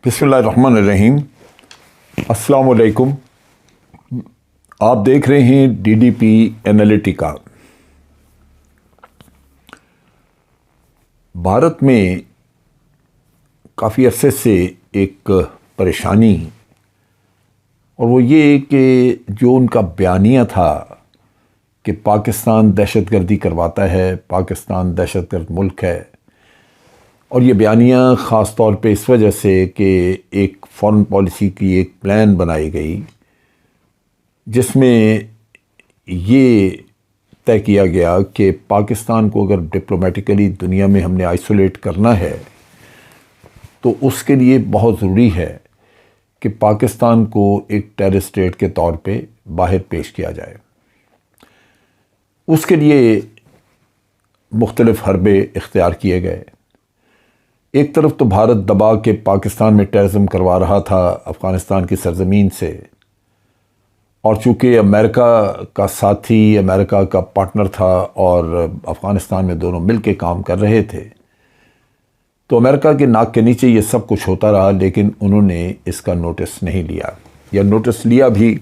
بسم اللہ الرحمن الرحیم۔ السلام علیکم۔ آپ دیکھ رہے ہیں D D P Analytica. Bharat میں کافی عرصے سے ایک پریشانی، اور وہ یہ کہ جو ان کا بیانیہ تھا کہ پاکستان دہشت گردی کرواتا ہے، پاکستان دہشت گرد ملک ہے، اور یہ بیانیہ خاص طور پہ اس وجہ سے کہ ایک فارن پالیسی کی ایک پلان بنائی گئی جس میں یہ طے کیا گیا کہ پاکستان کو اگر ڈپلومیٹیکلی دنیا میں ہم نے آئسولیٹ کرنا ہے تو اس کے لیے بہت ضروری ہے کہ پاکستان کو ایک ٹیرر اسٹیٹ کے طور پہ باہر پیش کیا جائے۔ اس کے لیے مختلف حربے اختیار کیے گئے۔ ایک طرف تو بھارت دبا کے پاکستان میں ٹیررزم کروا رہا تھا افغانستان کی سرزمین سے، اور چونکہ امریکہ کا ساتھی، امریکہ کا پارٹنر تھا اور افغانستان میں دونوں مل کے کام کر رہے تھے، تو امریکہ کے ناک کے نیچے یہ سب کچھ ہوتا رہا، لیکن انہوں نے اس کا نوٹس نہیں لیا، یا نوٹس لیا بھی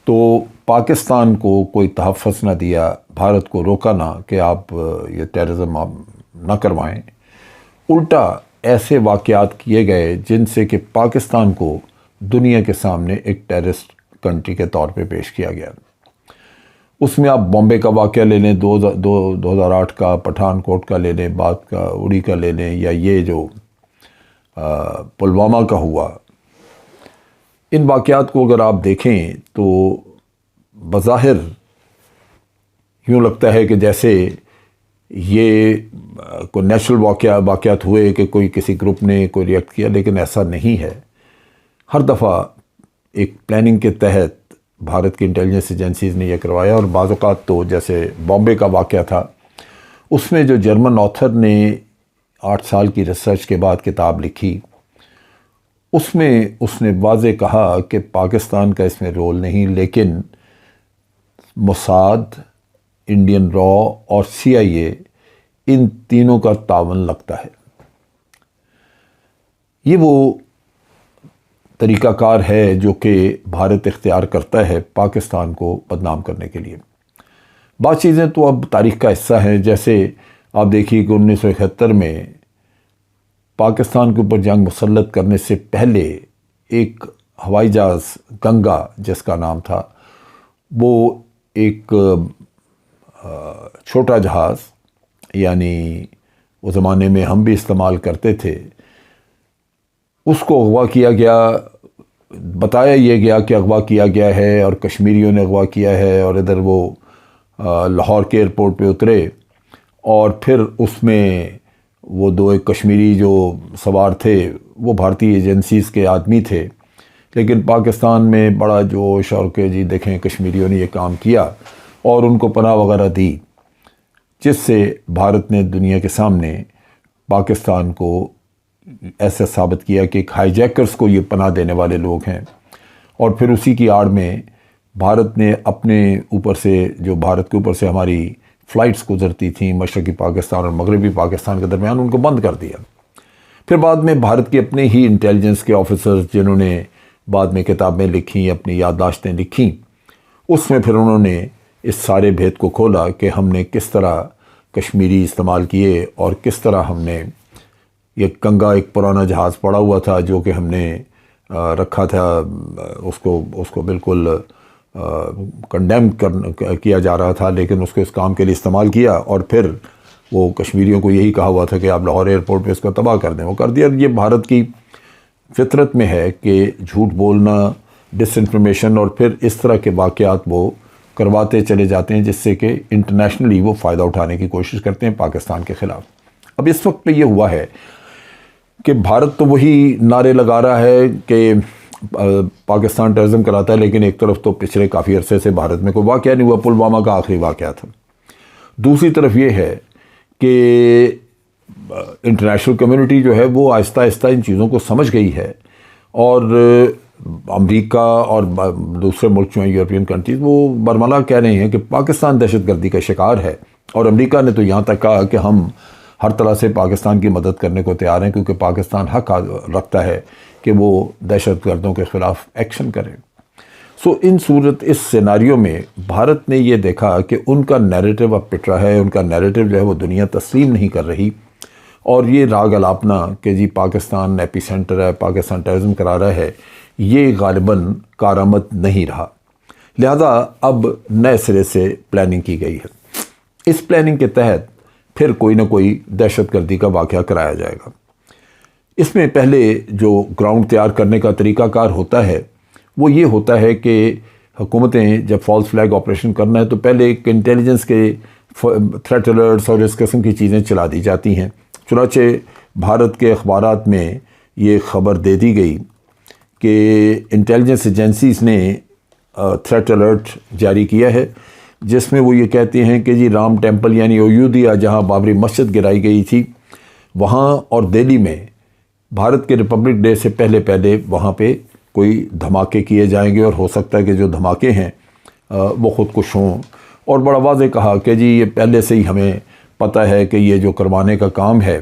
تو پاکستان کو کوئی تحفظ نہ دیا، بھارت کو روکا نہ کہ آپ یہ ٹیررزم نہ کروائیں۔ الٹا ایسے واقعات کیے گئے جن سے کہ پاکستان کو دنیا کے سامنے ایک ٹیررسٹ کنٹری کے طور پہ پیش کیا گیا۔ اس میں آپ بامبے کا واقعہ لے لیں، 2008 کا، پٹھان کوٹ کا لے لیں، بعد کا اڑی کا لے لیں، یا یہ جو پلوامہ کا ہوا۔ ان واقعات کو اگر آپ دیکھیں تو بظاہر یوں لگتا ہے کہ جیسے یہ کوئی نیچرل واقعات ہوئے کہ کوئی کسی گروپ نے کوئی ریئیکٹ کیا، لیکن ایسا نہیں ہے۔ ہر دفعہ ایک پلاننگ کے تحت بھارت کی انٹیلیجنس ایجنسیز نے یہ کروایا، اور بعض اوقات تو جیسے بامبے کا واقعہ تھا، اس میں جو جرمن آتھر نے 8 سال کی ریسرچ کے بعد کتاب لکھی، اس میں اس نے واضح کہا کہ پاکستان کا اس میں رول نہیں، لیکن موساد، انڈین را اور CIA ان تینوں کا تعاون لگتا ہے۔ یہ وہ طریقہ کار ہے جو کہ بھارت اختیار کرتا ہے پاکستان کو بدنام کرنے کے لیے۔ بعض چیزیں تو اب تاریخ کا حصہ ہیں، جیسے آپ دیکھیے کہ 1971 میں پاکستان کے اوپر جنگ مسلط کرنے سے پہلے ایک ہوائی جہاز گنگا جس کا نام تھا، وہ ایک چھوٹا جہاز، یعنی اس زمانے میں ہم بھی استعمال کرتے تھے، اس کو اغوا کیا گیا، بتایا یہ گیا کہ اغوا کیا گیا ہے اور کشمیریوں نے اغوا کیا ہے، اور ادھر وہ لاہور کے ایئرپورٹ پہ اترے، اور پھر اس میں وہ ایک کشمیری جو سوار تھے وہ بھارتی ایجنسیز کے آدمی تھے، لیکن پاکستان میں بڑا جوش اور کہ جی دیکھیں کشمیریوں نے یہ کام کیا، اور ان کو پناہ وغیرہ دی، جس سے بھارت نے دنیا کے سامنے پاکستان کو ایسا ثابت کیا کہ ایک ہائی جیکرز کو یہ پناہ دینے والے لوگ ہیں۔ اور پھر اسی کی آڑ میں بھارت نے اپنے اوپر سے، جو بھارت کے اوپر سے ہماری فلائٹس گزرتی تھیں مشرقی پاکستان اور مغربی پاکستان کے درمیان، ان کو بند کر دیا۔ پھر بعد میں بھارت کے اپنے ہی انٹیلیجنس کے آفیسرز جنہوں نے بعد میں کتابیں لکھیں، اپنی یادداشتیں لکھیں، اس میں پھر انہوں نے اس سارے بھید کو کھولا کہ ہم نے کس طرح کشمیری استعمال کیے، اور کس طرح ہم نے یہ گنگا، ایک پرانا جہاز پڑا ہوا تھا جو کہ ہم نے رکھا تھا، اس کو بالکل کنڈیم کیا جا رہا تھا، لیکن اس کو اس کام کے لیے استعمال کیا، اور پھر وہ کشمیریوں کو یہی کہا ہوا تھا کہ آپ لاہور ایئرپورٹ پہ اس کو تباہ کر دیں، وہ کر دیا۔ یہ بھارت کی فطرت میں ہے کہ جھوٹ بولنا، ڈس انفارمیشن، اور پھر اس طرح کے واقعات وہ کرواتے چلے جاتے ہیں، جس سے کہ انٹرنیشنلی وہ فائدہ اٹھانے کی کوشش کرتے ہیں پاکستان کے خلاف۔ اب اس وقت پہ یہ ہوا ہے کہ بھارت تو وہی نعرے لگا رہا ہے کہ پاکستان ٹیررزم کراتا ہے، لیکن ایک طرف تو پچھلے کافی عرصے سے بھارت میں کوئی واقعہ نہیں ہوا، پلوامہ کا آخری واقعہ تھا۔ دوسری طرف یہ ہے کہ انٹرنیشنل کمیونٹی جو ہے وہ آہستہ آہستہ ان چیزوں کو سمجھ گئی ہے، اور امریکہ اور دوسرے ملک جو ہیں یورپین کنٹریز، وہ برملا کہہ رہے ہیں کہ پاکستان دہشت گردی کا شکار ہے، اور امریکہ نے تو یہاں تک کہا کہ ہم ہر طرح سے پاکستان کی مدد کرنے کو تیار ہیں، کیونکہ پاکستان حق رکھتا ہے کہ وہ دہشت گردوں کے خلاف ایکشن کرے۔ ان صورت اس سیناریو میں بھارت نے یہ دیکھا کہ ان کا نیریٹو اب پٹ رہا ہے، ان کا نیریٹو جو ہے وہ دنیا تسلیم نہیں کر رہی، اور یہ راگ الاپنا کہ جی پاکستان ایپی سینٹر ہے، پاکستان ٹیررزم کرا رہا ہے، یہ غالباً کارآمد نہیں رہا۔ لہذا اب نئے سرے سے پلاننگ کی گئی ہے۔ اس پلاننگ کے تحت پھر کوئی نہ کوئی دہشت گردی کا واقعہ کرایا جائے گا۔ اس میں پہلے جو گراؤنڈ تیار کرنے کا طریقہ کار ہوتا ہے وہ یہ ہوتا ہے کہ حکومتیں جب فالس فلیگ آپریشن کرنا ہے تو پہلے ایک انٹیلیجنس کے تھریٹ الرٹس اور اس قسم کی چیزیں چلا دی جاتی ہیں۔ چنانچہ بھارت کے اخبارات میں یہ خبر دے دی گئی کہ انٹیلیجنس ایجنسیز نے تھریٹ الرٹ جاری کیا ہے، جس میں وہ یہ کہتے ہیں کہ جی رام ٹیمپل یعنی ایودھیا جہاں بابری مسجد گرائی گئی تھی، وہاں اور دہلی میں بھارت کے ریپبلک ڈے سے پہلے وہاں پہ کوئی دھماکے کیے جائیں گے، اور ہو سکتا ہے کہ جو دھماکے ہیں وہ خود کش ہوں۔ اور بڑا واضح کہا کہ جی یہ پہلے سے ہی ہمیں پتہ ہے کہ یہ جو کروانے کا کام ہے،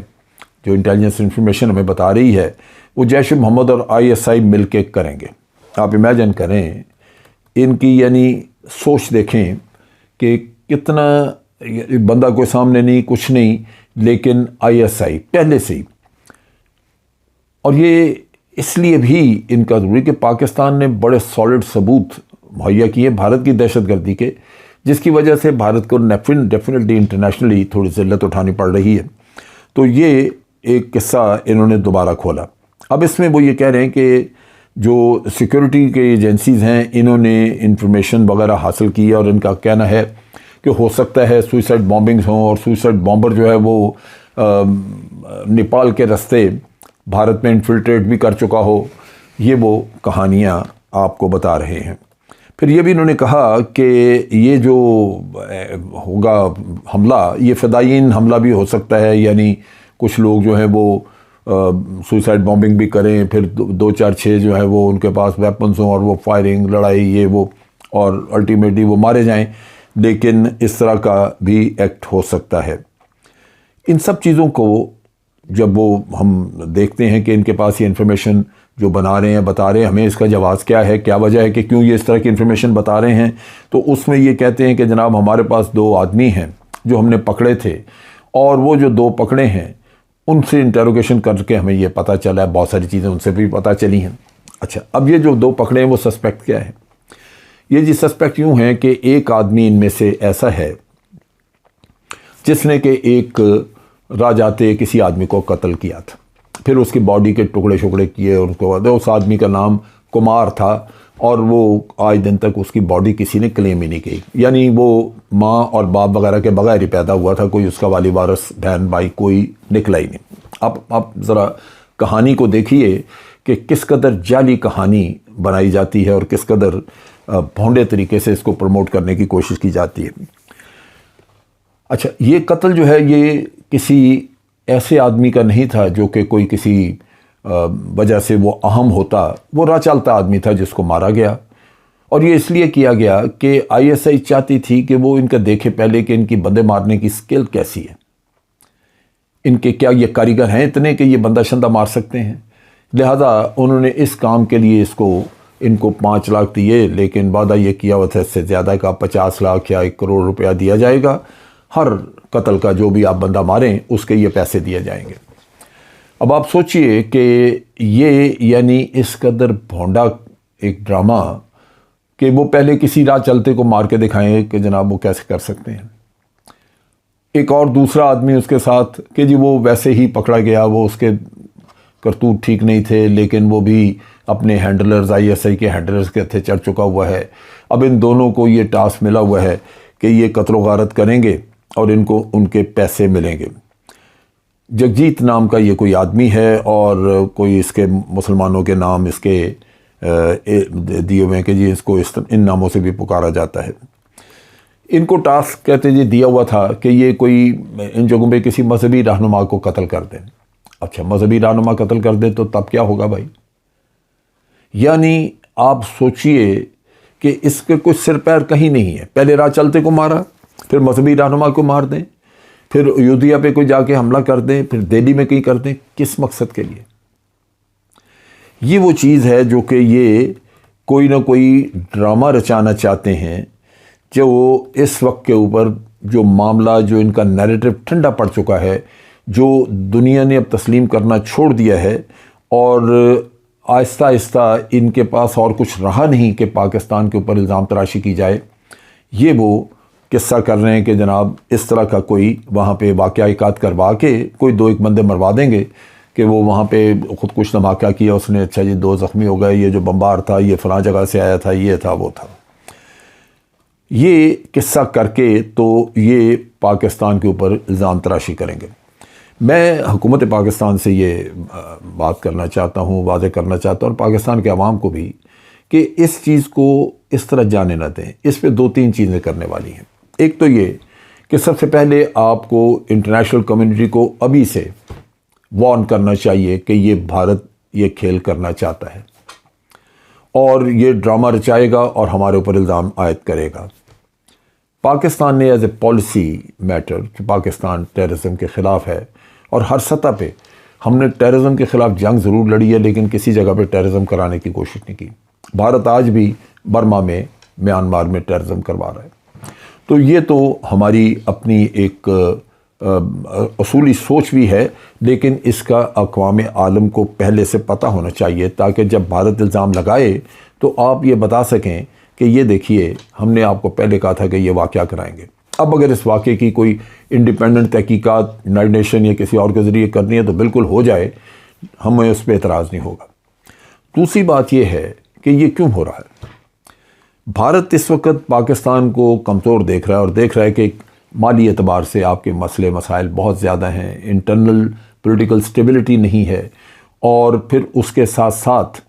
جو انٹیلیجنس انفارمیشن ہمیں بتا رہی ہے، وہ جیش محمد اور ISI مل کے کریں گے۔ آپ امیجن کریں، ان کی یعنی سوچ دیکھیں کہ کتنا بندہ کوئی سامنے نہیں، کچھ نہیں، لیکن ISI پہلے سے ہی۔ اور یہ اس لیے بھی ان کا ضروری کہ پاکستان نے بڑے سالڈ ثبوت مہیا کیے بھارت کی دہشت گردی کے، جس کی وجہ سے بھارت کو ڈیفینیٹلی انٹرنیشنلی تھوڑی ذلت اٹھانی پڑ رہی ہے۔ تو یہ ایک قصہ انہوں نے دوبارہ کھولا۔ اب اس میں وہ یہ کہہ رہے ہیں کہ جو سیکیورٹی کے ایجنسیز ہیں انہوں نے انفارمیشن وغیرہ حاصل کی ہے، اور ان کا کہنا ہے کہ ہو سکتا ہے سوئسائڈ بامبنگز ہوں، اور سوئسائڈ بامبر جو ہے وہ نیپال کے راستے بھارت میں انفلٹریٹ بھی کر چکا ہو۔ یہ وہ کہانیاں آپ کو بتا رہے ہیں۔ پھر یہ بھی انہوں نے کہا کہ یہ جو ہوگا حملہ، یہ فدائین حملہ بھی ہو سکتا ہے، یعنی کچھ لوگ جو ہیں وہ سوئسائڈ بامبنگ بھی کریں، پھر 2-4-6 جو ہے وہ ان کے پاس ویپنز ہوں اور وہ فائرنگ، لڑائی، یہ وہ، اور الٹیمیٹلی وہ مارے جائیں، لیکن اس طرح کا بھی ایکٹ ہو سکتا ہے۔ ان سب چیزوں کو جب وہ ہم دیکھتے ہیں کہ ان کے پاس یہ انفارمیشن جو بنا رہے ہیں، بتا رہے ہیں، ہمیں اس کا جواز کیا ہے، کیا وجہ ہے کہ کیوں یہ اس طرح کی انفارمیشن بتا رہے ہیں، تو اس میں یہ کہتے ہیں کہ جناب ہمارے پاس 2 آدمی ہیں جو ہم نے پکڑے تھے، اور وہ جو 2 پکڑے ہیں ان سے انٹروگیشن کر کے ہمیں یہ پتہ چلا ہے، بہت ساری چیزیں ان سے بھی پتہ چلی ہیں۔ اچھا، اب یہ جو 2 پکڑے ہیں وہ سسپیکٹ کیا ہے؟ یہ جی سسپیکٹ یوں ہیں کہ ایک آدمی ان میں سے ایسا ہے جس نے کہ ایک راجاتے کسی آدمی کو قتل کیا تھا، پھر اس کی باڈی کے ٹکڑے شکڑے کیے، اور اس آدمی کا نام کمار تھا، اور وہ آج دن تک اس کی باڈی کسی نے کلیم ہی نہیں کی، یعنی وہ ماں اور باپ وغیرہ کے بغیر ہی پیدا ہوا تھا، کوئی اس کا والی وارث بہن بھائی کوئی نکلا ہی نہیں۔ آپ ذرا کہانی کو دیکھیے کہ کس قدر جعلی کہانی بنائی جاتی ہے اور کس قدر بھونڈے طریقے سے اس کو پروموٹ کرنے کی کوشش کی جاتی ہے۔ اچھا، یہ قتل جو ہے یہ کسی ایسے آدمی کا نہیں تھا جو کہ کوئی کسی وجہ سے وہ اہم ہوتا، وہ راہ چلتا آدمی تھا جس کو مارا گیا، اور یہ اس لیے کیا گیا کہ ISI چاہتی تھی کہ وہ ان کا دیکھے پہلے کہ ان کی بندے مارنے کی سکل کیسی ہے، ان کے کیا یہ کاریگر ہیں اتنے کہ یہ بندہ شندہ مار سکتے ہیں۔ لہذا انہوں نے اس کام کے لیے ان کو 5 لاکھ دیے، لیکن وعدہ یہ کیا ہوا تھا اس سے زیادہ کا 50 لاکھ یا 1 کروڑ روپیہ دیا جائے گا، ہر قتل کا جو بھی آپ بندہ ماریں اس کے یہ پیسے دیے جائیں گے۔ اب آپ سوچئے کہ یہ یعنی اس قدر بھونڈا ایک ڈرامہ کہ وہ پہلے کسی راہ چلتے کو مار کے دکھائیں کہ جناب وہ کیسے کر سکتے ہیں۔ ایک اور دوسرا آدمی اس کے ساتھ کہ جی وہ ویسے ہی پکڑا گیا، وہ اس کے کرتوت ٹھیک نہیں تھے، لیکن وہ بھی اپنے ہینڈلرز ISI کے ہینڈلرز کے ہتھے چڑھ چکا ہوا ہے۔ اب ان دونوں کو یہ ٹاسک ملا ہوا ہے کہ یہ قتل و غارت کریں گے اور ان کو ان کے پیسے ملیں گے۔ جگجیت نام کا یہ کوئی آدمی ہے، اور کوئی اس کے مسلمانوں کے نام اس کے دیے ہوئے ہیں کہ جی اس کو ان ناموں سے بھی پکارا جاتا ہے۔ ان کو ٹاسک کہتے جی دیا ہوا تھا کہ یہ کوئی ان جگہوں پہ کسی مذہبی رہنما کو قتل کر دیں۔ اچھا، مذہبی رہنما قتل کر دیں تو تب کیا ہوگا بھائی؟ یعنی آپ سوچئے کہ اس کے کوئی سر پیر کہیں نہیں ہے، پہلے راہ چلتے کو مارا، پھر مذہبی رہنما کو مار دیں، پھر ایودھیا پہ کوئی جا کے حملہ کر دیں، پھر دہلی میں کہیں کر دیں، کس مقصد کے لیے؟ یہ وہ چیز ہے جو کہ یہ کوئی نہ کوئی ڈرامہ رچانا چاہتے ہیں، جو اس وقت کے اوپر جو معاملہ، جو ان کا نیریٹو ٹھنڈا پڑ چکا ہے، جو دنیا نے اب تسلیم کرنا چھوڑ دیا ہے، اور آہستہ آہستہ ان کے پاس اور کچھ رہا نہیں کہ پاکستان کے اوپر الزام تراشی کی جائے۔ یہ وہ قصہ کر رہے ہیں کہ جناب اس طرح کا کوئی وہاں پہ واقعات کروا کے کوئی 2-1 بندے مروا دیں گے کہ وہ وہاں پہ خود کش دھماکہ کیا اس نے، اچھا جی 2 زخمی ہو گئے، یہ جو بمبار تھا یہ فلاں جگہ سے آیا تھا، یہ تھا وہ تھا۔ یہ قصہ کر کے تو یہ پاکستان کے اوپر الزام تراشی کریں گے۔ میں حکومت پاکستان سے یہ بات کرنا چاہتا ہوں، واضح کرنا چاہتا ہوں، اور پاکستان کے عوام کو بھی، کہ اس چیز کو اس طرح جانے نہ دیں۔ اس پہ 2-3 چیزیں کرنے والی ہیں۔ ایک تو یہ کہ سب سے پہلے آپ کو انٹرنیشنل کمیونٹی کو ابھی سے وارن کرنا چاہیے کہ یہ بھارت یہ کھیل کرنا چاہتا ہے اور یہ ڈرامہ رچائے گا اور ہمارے اوپر الزام عائد کرے گا۔ پاکستان نے as a policy matter, Pakistan terrorism کے خلاف ہے، اور ہر سطح پہ ہم نے ٹیررزم کے خلاف جنگ ضرور لڑی ہے، لیکن کسی جگہ پہ ٹیررزم کرانے کی کوشش نہیں کی۔ بھارت آج بھی برما میں، میانمار میں ٹیررزم کروا رہا ہے۔ تو یہ تو ہماری اپنی ایک اصولی سوچ بھی ہے، لیکن اس کا اقوام عالم کو پہلے سے پتہ ہونا چاہیے، تاکہ جب بھارت الزام لگائے تو آپ یہ بتا سکیں کہ یہ دیکھیے ہم نے آپ کو پہلے کہا تھا کہ یہ واقعہ کرائیں گے۔ اب اگر اس واقعے کی کوئی انڈیپینڈنٹ تحقیقات یونائیٹڈ نیشن یا کسی اور کے ذریعے کرنی ہے تو بالکل ہو جائے، ہمیں اس پہ اعتراض نہیں ہوگا۔ دوسری بات یہ ہے کہ یہ کیوں ہو رہا ہے؟ بھارت اس وقت پاکستان کو کمزور دیکھ رہا ہے، اور دیکھ رہا ہے کہ مالی اعتبار سے آپ کے مسئلے مسائل بہت زیادہ ہیں، انٹرنل پولیٹیکل سٹیبلٹی نہیں ہے، اور پھر اس کے ساتھ ساتھ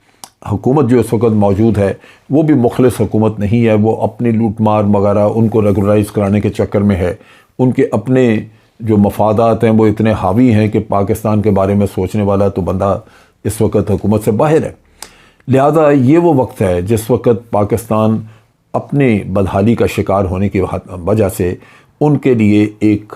حکومت جو اس وقت موجود ہے وہ بھی مخلص حکومت نہیں ہے، وہ اپنی لوٹ مار وغیرہ ان کو ریگولرائز کرانے کے چکر میں ہے، ان کے اپنے جو مفادات ہیں وہ اتنے حاوی ہیں کہ پاکستان کے بارے میں سوچنے والا تو بندہ اس وقت حکومت سے باہر ہے۔ لہذا یہ وہ وقت ہے جس وقت پاکستان اپنے بدحالی کا شکار ہونے کی وجہ سے ان کے لیے ایک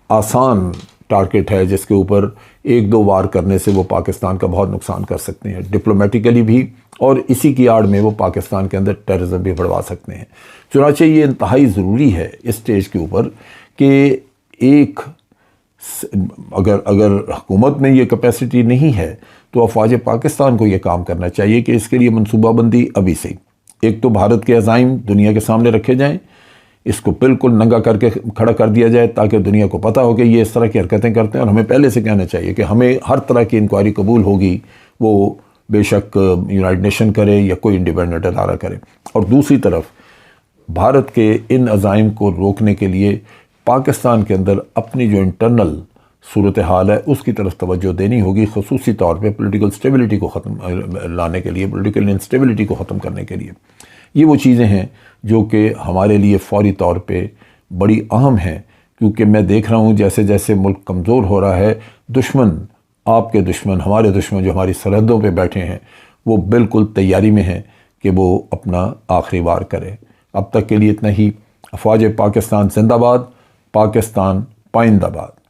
آسان ٹارگٹ ہے، جس کے اوپر 1-2 وار کرنے سے وہ پاکستان کا بہت نقصان کر سکتے ہیں، ڈپلومیٹیکلی بھی، اور اسی کی آڑ میں وہ پاکستان کے اندر ٹیررزم بھی بڑھوا سکتے ہیں۔ چنانچہ یہ انتہائی ضروری ہے اس سٹیج کے اوپر کہ ایک اگر حکومت میں یہ کیپیسٹی نہیں ہے تو افواج پاکستان کو یہ کام کرنا چاہیے کہ اس کے لیے منصوبہ بندی ابھی سے، ایک تو بھارت کے عزائم دنیا کے سامنے رکھے جائیں، اس کو بالکل ننگا کر کے کھڑا کر دیا جائے تاکہ دنیا کو پتہ ہو کہ یہ اس طرح کی حرکتیں کرتے ہیں، اور ہمیں پہلے سے کہنا چاہیے کہ ہمیں ہر طرح کی انکوائری قبول ہوگی، وہ بے شک یونائیٹڈ نیشن کرے یا کوئی انڈیپینڈنٹ ادارہ کرے۔ اور دوسری طرف بھارت کے ان عزائم کو روکنے کے لیے پاکستان کے اندر اپنی جو انٹرنل صورتحال ہے اس کی طرف توجہ دینی ہوگی، خصوصی طور پہ پولیٹیکل سٹیبلٹی کو لانے کے لیے، پولیٹیکل انسٹیبلٹی کو ختم کرنے کے لیے۔ یہ وہ چیزیں ہیں جو کہ ہمارے لیے فوری طور پہ بڑی اہم ہیں، کیونکہ میں دیکھ رہا ہوں جیسے جیسے ملک کمزور ہو رہا ہے، دشمن، آپ کے دشمن، ہمارے دشمن جو ہماری سرحدوں پہ بیٹھے ہیں، وہ بالکل تیاری میں ہیں کہ وہ اپنا آخری وار کرے۔ اب تک کے لیے اتنا ہی۔ افواج پاکستان زندہ باد، پاکستان پائندہ باد۔